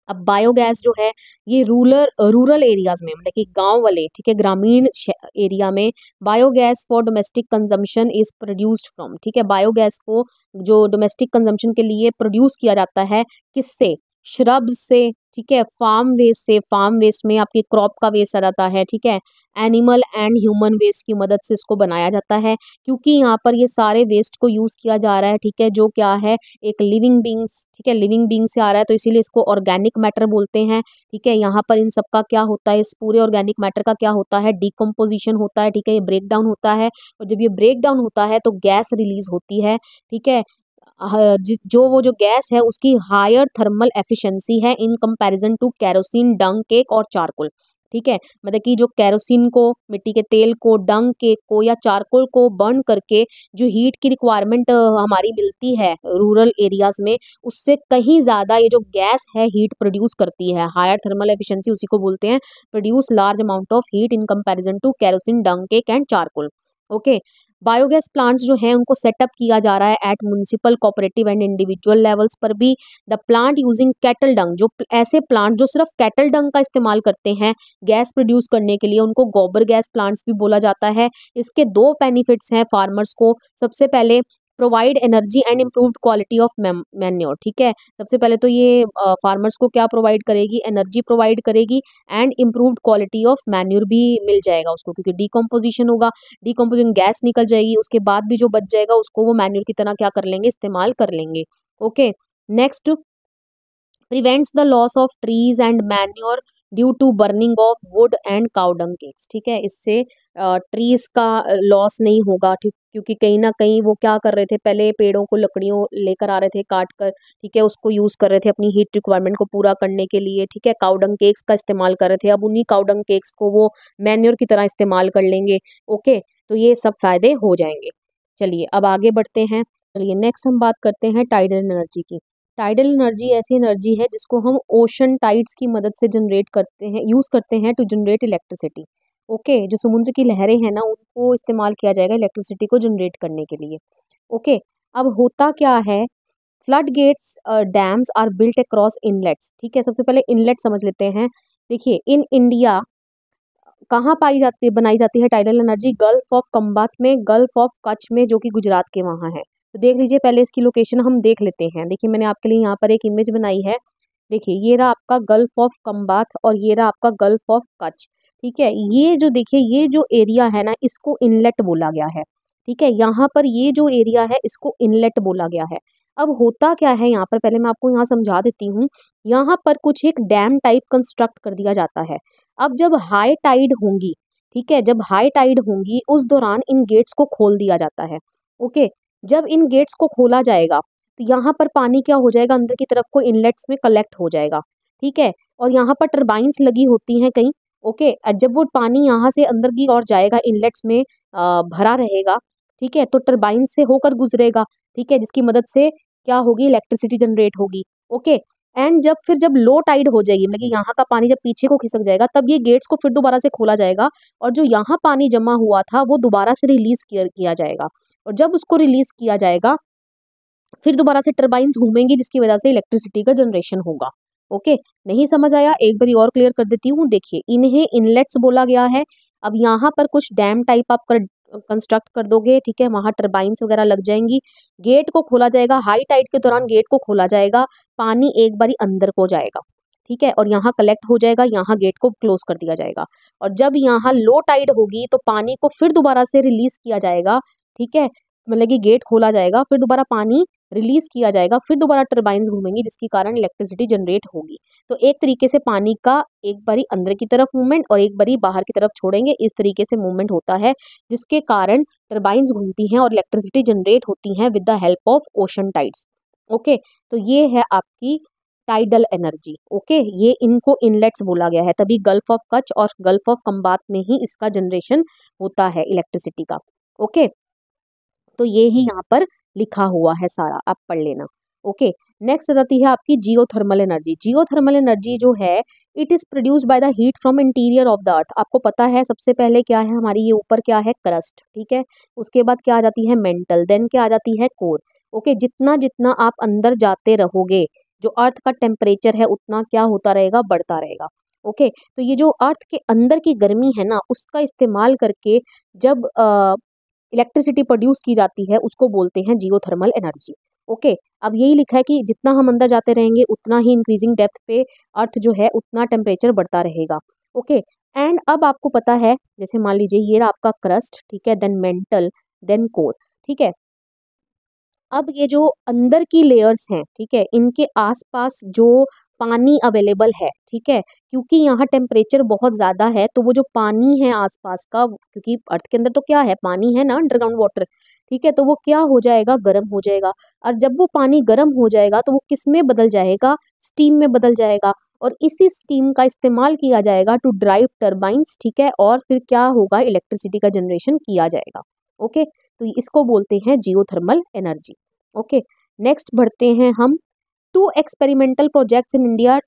अब बायोगैस जो है ये रूरल एरियाज में, मतलब कि गांव वाले, ठीक है, ग्रामीण एरिया में biogas for domestic consumption is produced from. ठीक है, बायोगैस को जो डोमेस्टिक कंजम्पशन के लिए प्रोड्यूस किया जाता है, किससे, श्रब्स से। ठीक है, फार्म वेस्ट से, फार्म वेस्ट में आपकी क्रॉप का वेस्ट आ जाता है। ठीक है, एनिमल एंड ह्यूमन वेस्ट की मदद से इसको बनाया जाता है, क्योंकि यहाँ पर ये सारे वेस्ट को यूज़ किया जा रहा है। ठीक है, जो क्या है, एक लिविंग बींग्स, ठीक है, लिविंग बींग से आ रहा है, तो इसीलिए इसको ऑर्गेनिक मैटर बोलते हैं। ठीक है, यहाँ पर इन सब का क्या होता है, इस पूरे ऑर्गेनिक मैटर का क्या होता है, डिकम्पोजिशन होता है। ठीक है, ये ब्रेक डाउन होता है, और जब ये ब्रेक डाउन होता है तो गैस रिलीज होती है। ठीक है, जो वो जो गैस है उसकी हायर थर्मल एफिशिएंसी है in comparison to kerosene, dung cake और चारकोल। ठीक है, मतलब कि जो केरोसिन को, मिट्टी के तेल को, डंग केक को या चारकोल को बर्न करके जो हीट की रिक्वायरमेंट हमारी मिलती है रूरल एरियाज में, उससे कहीं ज़्यादा ये जो गैस है हीट प्रोड्यूस करती है। हायर थर्मल एफिशिएंसी उसी को बोलते हैं, produce large amount of heat in comparison to kerosene, dung cake and charcoal. Okay, biogas plants जो हैं उनको सेटअप किया जा रहा है at municipal, cooperative and individual levels पर भी। The plant using cattle dung, जो ऐसे प्लांट जो सिर्फ कैटल डंग का इस्तेमाल करते हैं गैस प्रोड्यूस करने के लिए, उनको गोबर गैस प्लांट्स भी बोला जाता है। इसके दो बेनिफिट्स हैं फार्मर्स को। सबसे पहले, provide energy and improved quality of manure. ठीक है, सबसे पहले तो ये फार्मर्स को क्या प्रोवाइड करेगी, एनर्जी प्रोवाइड करेगी, and improved quality of manure भी मिल जाएगा उसको, क्योंकि डिकम्पोजिशन होगा, डिकम्पोजिशन गैस निकल जाएगी, उसके बाद भी जो बच जाएगा उसको वो मैन्योर की तरह क्या कर लेंगे, इस्तेमाल कर लेंगे। Okay, next, prevents the loss of trees and manure due to burning of wood and cow dung cakes. ठीक है, इससे ट्रीज का लॉस नहीं होगा, ठीक, क्योंकि कहीं ना कहीं वो क्या कर रहे थे, पहले पेड़ों को लकड़ियों लेकर आ रहे थे काट कर। ठीक है, उसको यूज कर रहे थे अपनी हीट रिक्वायरमेंट को पूरा करने के लिए। ठीक है, काउ डंग केक्स का इस्तेमाल कर रहे थे, अब उन्हीं काउ डंग केक्स को वो मैन्योर की तरह इस्तेमाल कर लेंगे। ओके, तो ये सब फायदे हो जाएंगे। चलिए अब आगे बढ़ते हैं। चलिए नेक्स्ट हम बात करते हैं टाइडल एनर्जी की। टाइडल एनर्जी ऐसी एनर्जी है जिसको हम ओशन टाइड्स की मदद से जनरेट करते हैं, यूज करते हैं टू जनरेट इलेक्ट्रिसिटी। ओके, जो समुद्र की लहरें हैं ना उनको इस्तेमाल किया जाएगा इलेक्ट्रिसिटी को जनरेट करने के लिए। ओके, अब होता क्या है, flood gates dams are built across inlets. ठीक है, सबसे पहले इनलेट समझ लेते हैं। देखिए, इन इंडिया कहाँ पाई जाती है, बनाई जाती है टाइडल एनर्जी, गल्फ ऑफ कंबात में, गल्फ ऑफ कच्छ में, जो कि गुजरात के वहाँ है। तो देख लीजिए, पहले इसकी लोकेशन हम देख लेते हैं। देखिए, मैंने आपके लिए यहाँ पर एक इमेज बनाई है। देखिए, ये रहा आपका गल्फ ऑफ कंबात और ये रहा आपका गल्फ ऑफ कच्छ। ठीक है, ये जो देखिए ये जो एरिया है ना इसको इनलेट बोला गया है। ठीक है, यहाँ पर ये जो एरिया है इसको इनलेट बोला गया है। अब होता क्या है यहाँ पर, पहले मैं आपको यहाँ समझा देती हूँ। यहाँ पर कुछ एक डैम टाइप कंस्ट्रक्ट कर दिया जाता है। अब जब हाई टाइड होंगी, ठीक है, जब हाई टाइड होंगी उस दौरान इन गेट्स को खोल दिया जाता है। ओके, जब इन गेट्स को खोला जाएगा तो यहाँ पर पानी क्या हो जाएगा, अंदर की तरफ को इनलेट्स में कलेक्ट हो जाएगा। ठीक है, और यहाँ पर टरबाइंस लगी होती हैं कहीं। ओके, जब वो पानी यहाँ से अंदर की ओर जाएगा इनलेट्स में भरा रहेगा। ठीक है, तो टरबाइन से होकर गुजरेगा। ठीक है, जिसकी मदद से क्या होगी, इलेक्ट्रिसिटी जनरेट होगी। ओके, एंड जब लो टाइड हो जाएगी, मतलब कि यहाँ का पानी जब पीछे को खिसक जाएगा, तब ये गेट्स को फिर दोबारा से खोला जाएगा और जो यहाँ पानी जमा हुआ था वो दोबारा से रिलीज किया जाएगा। और जब उसको रिलीज किया जाएगा फिर दोबारा से टरबाइन्स घूमेंगी, जिसकी वजह से इलेक्ट्रिसिटी का जनरेशन होगा। ओके, नहीं समझ आया? एक बार और क्लियर कर देती हूँ। देखिए, इन्हें इनलेट्स बोला गया है। अब यहाँ पर कुछ डैम टाइप आप कंस्ट्रक्ट कर दोगे, ठीक है, वहां टरबाइन्स वगैरह लग जाएंगी, गेट को खोला जाएगा, हाई टाइड के दौरान गेट को खोला जाएगा, पानी एक बारी अंदर को जाएगा, ठीक है, और यहाँ कलेक्ट हो जाएगा, यहाँ गेट को क्लोज कर दिया जाएगा। और जब यहाँ लो टाइड होगी तो पानी को फिर दोबारा से रिलीज किया जाएगा, ठीक है, मतलब कि गेट खोला जाएगा, फिर दोबारा पानी रिलीज किया जाएगा, फिर दोबारा टरबाइन्स घूमेंगी, जिसके कारण इलेक्ट्रिसिटी जनरेट होगी। तो एक तरीके से पानी का एक बारी अंदर की तरफ मूवमेंट और एक बारी बाहर की तरफ छोड़ेंगे, इस तरीके से मूवमेंट होता है, जिसके कारण टरबाइन्स घूमती हैं और इलेक्ट्रिसिटी जनरेट होती हैं with the help of ocean tides. Okay, तो ये है आपकी टाइडल एनर्जी। ओके, ये इनको इनलेट्स बोला गया है, तभी गल्फ ऑफ कच्छ और गल्फ ऑफ खंबात में ही इसका जनरेशन होता है इलेक्ट्रिसिटी का। ओके, तो ये ही यहाँ पर लिखा हुआ है सारा, आप पढ़ लेना। ओके, नेक्स्ट आती है आपकी जियोथर्मल एनर्जी। जियोथर्मल एनर्जी जो है, it is produced by the heat from interior of the अर्थ। आपको पता है सबसे पहले क्या है हमारी, ये ऊपर क्या है, क्रस्ट, ठीक है, उसके बाद क्या आ जाती है, मेंटल, देन क्या आ जाती है, कोर। ओके, जितना जितना आप अंदर जाते रहोगे, जो अर्थ का टेम्परेचर है उतना क्या होता रहेगा, बढ़ता रहेगा। ओके, तो ये जो अर्थ के अंदर की गर्मी है ना, उसका इस्तेमाल करके जब इलेक्ट्रिसिटी प्रोड्यूस की जाती है, उसको बोलते हैं जियोथर्मल एनर्जी। ओके, अब यही लिखा है कि जितना हम अंदर जाते रहेंगे उतना ही इंक्रीजिंग डेप्थ पे अर्थ जो है उतना टेम्परेचर बढ़ता रहेगा। ओके, एंड अब आपको पता है, जैसे मान लीजिए ये रहा आपका क्रस्ट, ठीक है, देन मेंटल, देन कोर, ठीक है। अब ये जो अंदर की लेयर्स हैं, ठीक है, इनके आसपास जो पानी अवेलेबल है, ठीक है, क्योंकि यहाँ टेम्परेचर बहुत ज़्यादा है, तो वो जो पानी है आसपास का, क्योंकि अर्थ के अंदर तो क्या है, पानी है ना, अंडरग्राउंड वाटर, ठीक है, तो वो क्या हो जाएगा, गर्म हो जाएगा। और जब वो पानी गर्म हो जाएगा तो वो किस में बदल जाएगा, स्टीम में बदल जाएगा, और इसी स्टीम का इस्तेमाल किया जाएगा टू ड्राइव टर्बाइंस, ठीक है, और फिर क्या होगा, इलेक्ट्रिसिटी का जनरेशन किया जाएगा। ओके, तो इसको बोलते हैं जियोथर्मल एनर्जी। ओके, नेक्स्ट बढ़ते हैं हम। 2 experimental projects in India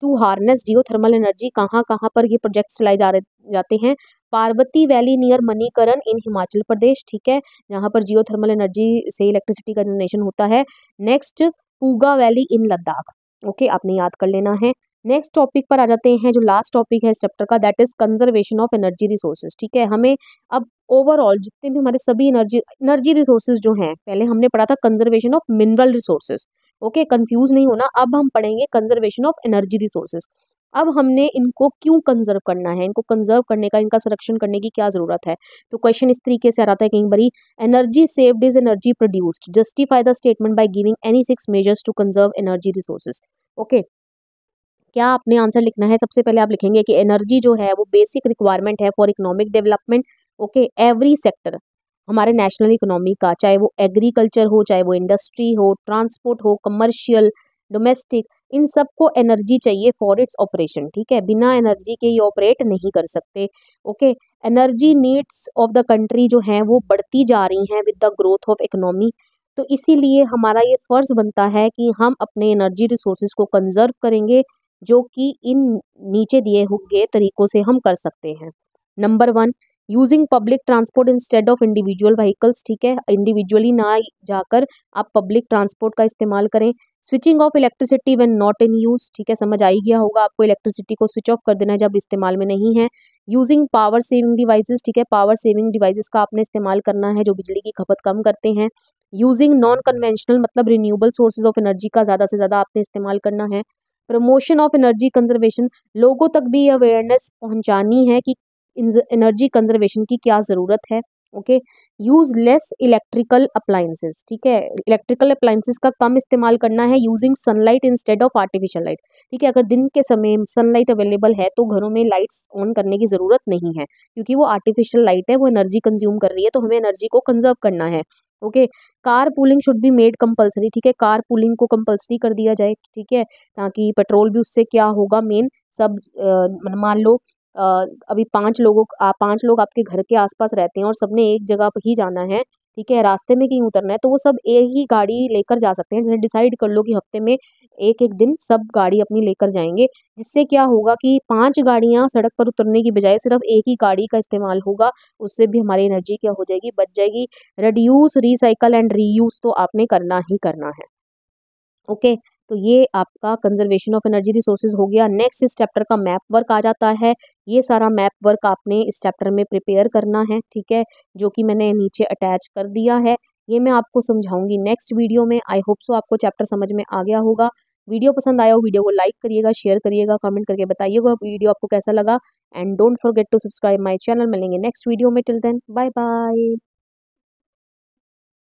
to harness geothermal energy. कहाँ कहाँ पर ये प्रोजेक्ट्स चलाए जाते हैं, Parvati valley near Manikaran in Himachal Pradesh, ठीक है, यहाँ पर जियोथर्मल एनर्जी से इलेक्ट्रिसिटी का जनरेशन होता है। Next, Puga valley in Ladakh. Okay, आपने याद कर लेना है। नेक्स्ट टॉपिक पर आ जाते हैं, जो लास्ट टॉपिक है इस चैप्टर का, that is conservation of energy resources, ठीक है। हमें अब ओवरऑल जितने भी हमारे सभी एनर्जी रिसोर्सेज जो हैं, पहले हमने पढ़ा था conservation of mineral resources. Okay, confuse नहीं होना, अब हम पढ़ेंगे कंजर्वेशन ऑफ एनर्जी रिसोर्सेज। अब हमने इनको क्यों कंजर्व करना है, इनको कंजर्व करने का, इनका संरक्षण करने की क्या जरूरत है। तो क्वेश्चन इस तरीके से आ रहा है कई बारी, energy saved is energy produced, justify the statement by giving any 6 measures to conserve energy resources. Okay, क्या आपने आंसर लिखना है, सबसे पहले आप लिखेंगे कि एनर्जी जो है वो बेसिक रिक्वायरमेंट है for economic development. Okay, every sector हमारे नेशनल इकोनॉमी का, चाहे वो एग्रीकल्चर हो, चाहे वो इंडस्ट्री हो, ट्रांसपोर्ट हो, कमर्शियल, डोमेस्टिक, इन सबको एनर्जी चाहिए फॉर इट्स ऑपरेशन, ठीक है, बिना एनर्जी के ये ऑपरेट नहीं कर सकते। Okay, energy needs of the country जो हैं वो बढ़ती जा रही हैं with the growth of economy. तो इसीलिए हमारा ये फर्ज बनता है कि हम अपने एनर्जी रिसोर्सेज को कंजर्व करेंगे, जो कि इन नीचे दिए हुए तरीकों से हम कर सकते हैं। Number 1, using public transport instead of individual vehicles, ठीक है, इंडिविजुअली ना जाकर आप पब्लिक ट्रांसपोर्ट का इस्तेमाल करें। Switching off electricity when not in use, ठीक है, समझ आई गया होगा आपको, इलेक्ट्रिसिटी को स्विच ऑफ कर देना है जब इस्तेमाल में नहीं है। यूजिंग पावर सेविंग डिवाइसेस, ठीक है, पावर सेविंग डिवाइसेस का आपने इस्तेमाल करना है जो बिजली की खपत कम करते हैं। यूजिंग नॉन कन्वेंशनल मतलब रिन्यूएबल सोर्सेज ऑफ एनर्जी का ज़्यादा से ज़्यादा आपने इस्तेमाल करना है। प्रमोशन ऑफ एनर्जी कंजर्वेशन, लोगों तक भी अवेयरनेस पहुंचानी है कि एनर्जी कंजर्वेशन की क्या ज़रूरत है। Okay, use less electrical appliances, ठीक है, इलेक्ट्रिकल अप्लाइंसेस का कम इस्तेमाल करना है। Using sunlight instead of artificial light, ठीक है, अगर दिन के समय सनलाइट अवेलेबल है तो घरों में लाइट्स ऑन करने की ज़रूरत नहीं है, क्योंकि वो आर्टिफिशियल लाइट है, वो एनर्जी कंज्यूम कर रही है, तो हमें एनर्जी को कंजर्व करना है। Okay, car pooling should be made compulsory, ठीक है, कार पूलिंग को कंपलसरी कर दिया जाए, ठीक है, ताकि पेट्रोल भी उससे क्या होगा, मेन सब मान लो अभी 5 लोग आपके घर के आसपास रहते हैं और सबने एक जगह पर ही जाना है, ठीक है, रास्ते में कहीं उतरना है, तो वो सब एक ही गाड़ी लेकर जा सकते हैं। जैसे डिसाइड कर लो कि हफ्ते में एक एक दिन सब गाड़ी अपनी लेकर जाएंगे, जिससे क्या होगा कि 5 गाड़ियाँ सड़क पर उतरने की बजाय सिर्फ एक ही गाड़ी का इस्तेमाल होगा। उससे भी हमारी एनर्जी क्या हो जाएगी, बच जाएगी। रिड्यूस, रिसाइकल एंड रीयूज तो आपने करना ही करना है। ओके, तो ये आपका कंजर्वेशन ऑफ एनर्जी रिसोर्सेज हो गया। नेक्स्ट इस चैप्टर का मैप वर्क आ जाता है। ये सारा मैप वर्क आपने इस चैप्टर में प्रिपेयर करना है, ठीक है, जो कि मैंने नीचे अटैच कर दिया है। ये मैं आपको समझाऊंगी नेक्स्ट वीडियो में। आई होप सो आपको चैप्टर समझ में आ गया होगा। वीडियो पसंद आया हो, वीडियो को लाइक करिएगा, शेयर करिएगा, कमेंट करके बताइएगा वीडियो आपको कैसा लगा। And don't forget to subscribe my channel. मिलेंगे नेक्स्ट वीडियो में। Till then bye bye.